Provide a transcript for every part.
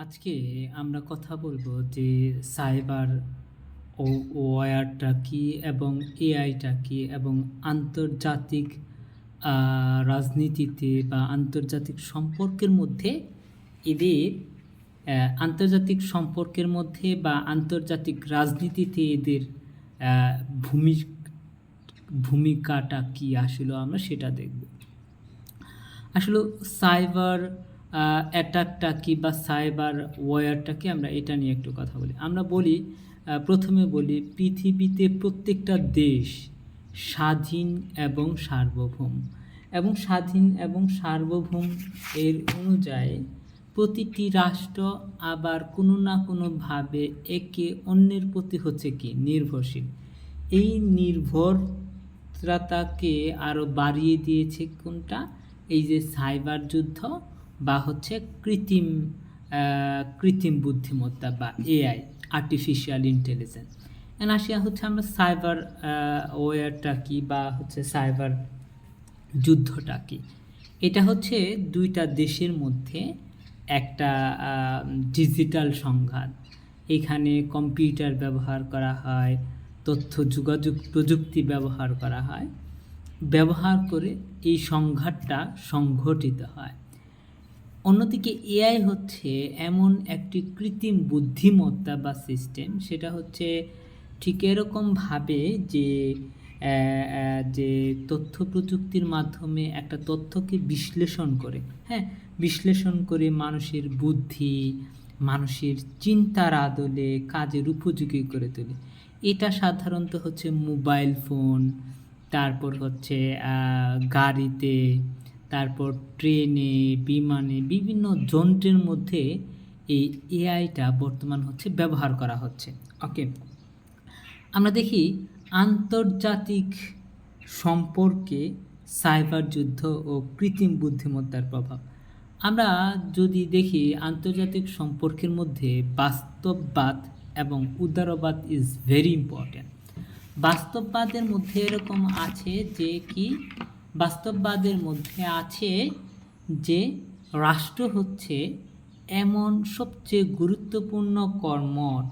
আজকে আমরা কথা বলবো যে সাইবার ও ওয়্যারটা কি এবং এআইটা কি এবং আন্তর্জাতিক রাজনীতিতে বা আন্তর্জাতিক সম্পর্কের মধ্যে এদের আন্তর্জাতিক সম্পর্কের মধ্যে বা আন্তর্জাতিক রাজনীতিতে এদের আ ভূমি ভূমিকাটা কি আসলে আমরা সেটা দেখব। আসলে সাইবার অ্যাটাকটা কি বা সাইবার ওয়্যারটা কি আমরা এটা নিয়ে একটু কথা বলি। আমরা বলি প্রথমে বলি পৃথিবীতে প্রত্যেকটা দেশ স্বাধীন এবং সার্বভৌম এবং স্বাধীন এবং সার্বভৌম এর অনুযায়ী প্রতিটি রাষ্ট্র আবার কোনো না কোনোভাবে একে অন্যের প্রতি হচ্ছে কি নির্ভরশীল। এই নির্ভরতাকে আরও বাড়িয়ে দিয়েছে কোনটা? এই যে সাইবার যুদ্ধ বা হচ্ছে কৃত্রিম বুদ্ধিমত্তা বা এআই, আর্টিফিশিয়াল ইন্টেলিজেন্স। আসিয়া হচ্ছে আমরা সাইবার ওয়্যারটা কি বা হচ্ছে সাইবার যুদ্ধটা কি। এটা হচ্ছে দুইটা দেশের মধ্যে একটা ডিজিটাল সংঘাত। এখানে কম্পিউটার ব্যবহার করা হয়, তথ্য যোগাযোগ প্রযুক্তি ব্যবহার করা হয়, ব্যবহার করে এই সংঘাতটা সংঘটিত হয়। অন্যদিকে এআই হচ্ছে এমন একটি কৃত্রিম বুদ্ধিমত্তা বা সিস্টেম, সেটা হচ্ছে ঠিক এরকমভাবে যে তথ্য প্রযুক্তির মাধ্যমে একটা তথ্যকে বিশ্লেষণ করে, বিশ্লেষণ করে মানুষের বুদ্ধি, মানুষের চিন্তার আদলে কাজের উপযোগী করে তোলে। এটা সাধারণত হচ্ছে মোবাইল ফোন, তারপর হচ্ছে গাড়িতে, তারপর ট্রেনে, বিমানে, বিভিন্ন যন্ত্রের মধ্যে এই এআইটা বর্তমান হচ্ছে ব্যবহার করা হচ্ছে। ওকে, আমরা দেখি আন্তর্জাতিক সম্পর্কে সাইবার যুদ্ধ ও কৃত্রিম বুদ্ধিমত্তার প্রভাব। আমরা যদি দেখি আন্তর্জাতিক সম্পর্কের মধ্যে বাস্তববাদ এবং উদারবাদ ইজ ভেরি ইম্পর্ট্যান্ট। বাস্তববাদের মধ্যে এরকম আছে যে কি, বাস্তববাদের মধ্যে আছে যে রাষ্ট্র হচ্ছে এমন সবচেয়ে গুরুত্বপূর্ণ কর্মঠ,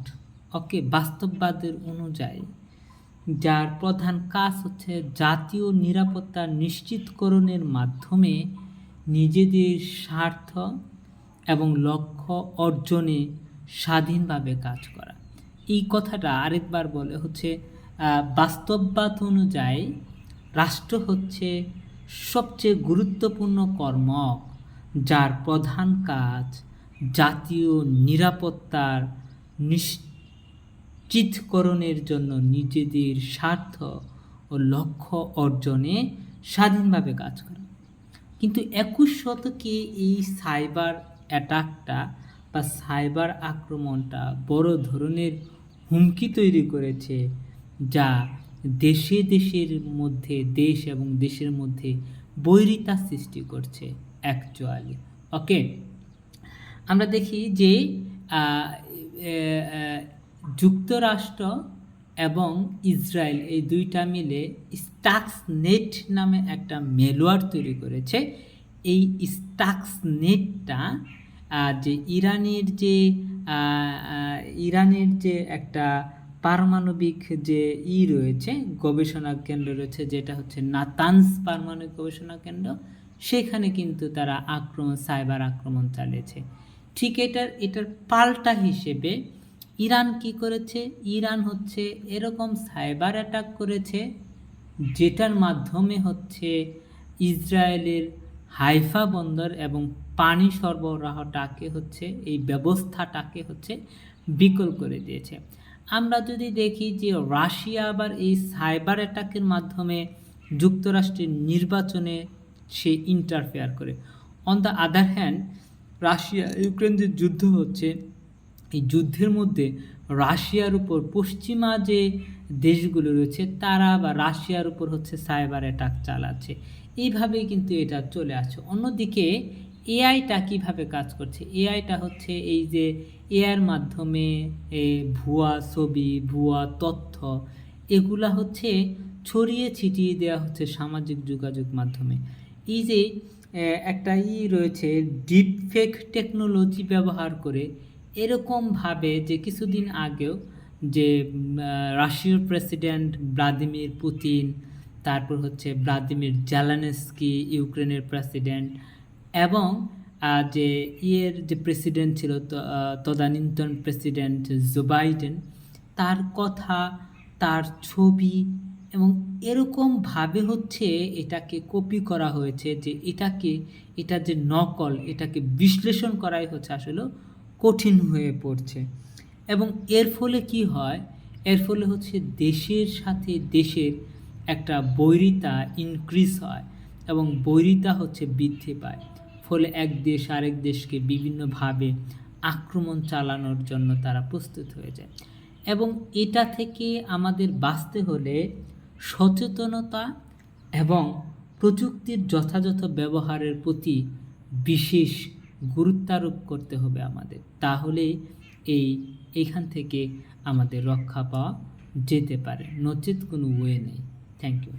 ওকে, বাস্তববাদের অনুযায়ী, যার প্রধান কাজ হচ্ছে জাতীয় নিরাপত্তা নিশ্চিতকরণের মাধ্যমে নিজেদের স্বার্থ এবং লক্ষ্য অর্জনে স্বাধীনভাবে কাজ করা। এই কথাটা আরেকবার বলে হচ্ছে বাস্তববাদ অনুযায়ী রাষ্ট্র হচ্ছে সবচেয়ে গুরুত্বপূর্ণ কর্ম, যার প্রধান কাজ জাতীয় নিরাপত্তার নিশ্চিতকরণের জন্য নিজেদের স্বার্থ ও লক্ষ্য অর্জনে স্বাধীনভাবে কাজ করা। কিন্তু 21 শতকে এই সাইবার অ্যাটাকটা বা সাইবার আক্রমণটা বড় ধরনের হুমকি তৈরি করেছে, যা দেশের মধ্যে, দেশ এবং দেশের মধ্যে বৈরিতা সৃষ্টি করছে অ্যাকচুয়ালি। ওকে, আমরা দেখি যে যুক্তরাষ্ট্র এবং ইসরায়েল এই দুইটা মিলে স্টাক্সনেট নামে একটা ম্যালওয়্যার তৈরি করেছে। এই স্টাক্সনেটটা যে ইরানের যে একটা পারমাণবিক যে রয়েছে, গবেষণা কেন্দ্র রয়েছে, যেটা হচ্ছে নাতানস পারমাণবিক গবেষণা কেন্দ্র, সেখানে কিন্তু তারা সাইবার আক্রমণ চালিয়েছে। ঠিক এটার পাল্টা হিসেবে ইরান কি করেছে? ইরান হচ্ছে এরকম সাইবার অ্যাটাক করেছে যেটার মাধ্যমে হচ্ছে ইসরায়েলের হাইফা বন্দর এবং পানি সরবরাহটাকে হচ্ছে, এই ব্যবস্থাটাকে হচ্ছে বিকল করে দিয়েছে। আমরা যদি দেখি যে রাশিয়া আবার এই সাইবার অ্যাটাকের মাধ্যমে যুক্তরাষ্ট্রের নির্বাচনে সে ইন্টারফেয়ার করে। On the other hand, Russia Ukraine যে যুদ্ধ হচ্ছে, এই যুদ্ধের মধ্যে রাশিয়ার উপর পশ্চিমা যে দেশগুলো রয়েছে তারা বা রাশিয়ার উপর হচ্ছে সাইবার অ্যাটাক চালাচ্ছে। এইভাবেই কিন্তু এটা চলে আসছে। অন্যদিকে এআইটা কিভাবে কাজ করছে? এআইটা হচ্ছে এই যে এআইয়ের মাধ্যমে ভুয়া ছবি, ভুয়া তথ্য, এগুলা হচ্ছে ছড়িয়ে ছিটিয়ে দেওয়া হচ্ছে সামাজিক যোগাযোগ মাধ্যমে। এই যে একটা রয়েছে ডিপ ফেক টেকনোলজি ব্যবহার করে এরকমভাবে যে কিছুদিন আগেও যে রাশিয়ার প্রেসিডেন্ট ভ্লাদিমির পুতিন, তারপর হচ্ছে ভ্লাদিমির জেলেনস্কি ইউক্রেনের প্রেসিডেন্ট, এবং যে যে প্রেসিডেন্ট ছিল তদানীন্তন প্রেসিডেন্ট জো বাইডেন, তার কথা, তার ছবি, এবং এরকমভাবে হচ্ছে এটাকে কপি করা হয়েছে যে এটা যে নকল, এটাকে বিশ্লেষণ করাই হচ্ছে আসলে কঠিন হয়ে পড়ছে। এবং এর ফলে কি হয়, এর ফলে হচ্ছে দেশের সাথে দেশের একটা বৈরিতা ইনক্রিজ হয় এবং বৈরিতা হচ্ছে বৃদ্ধি পায়। ফলে এক দেশ আরেক দেশকে বিভিন্নভাবে আক্রমণ চালানোর জন্য তারা প্রস্তুত হয়ে যায়। এবং এটা থেকে আমাদের বাঁচতে হলে সচেতনতা এবং প্রযুক্তির যথাযথ ব্যবহারের প্রতি বিশেষ গুরুত্বারোপ করতে হবে আমাদের। তাহলে এইখান থেকে আমাদের রক্ষা পাওয়া যেতে পারে, নচেত কোনো ওয়ে নেই। Thank you.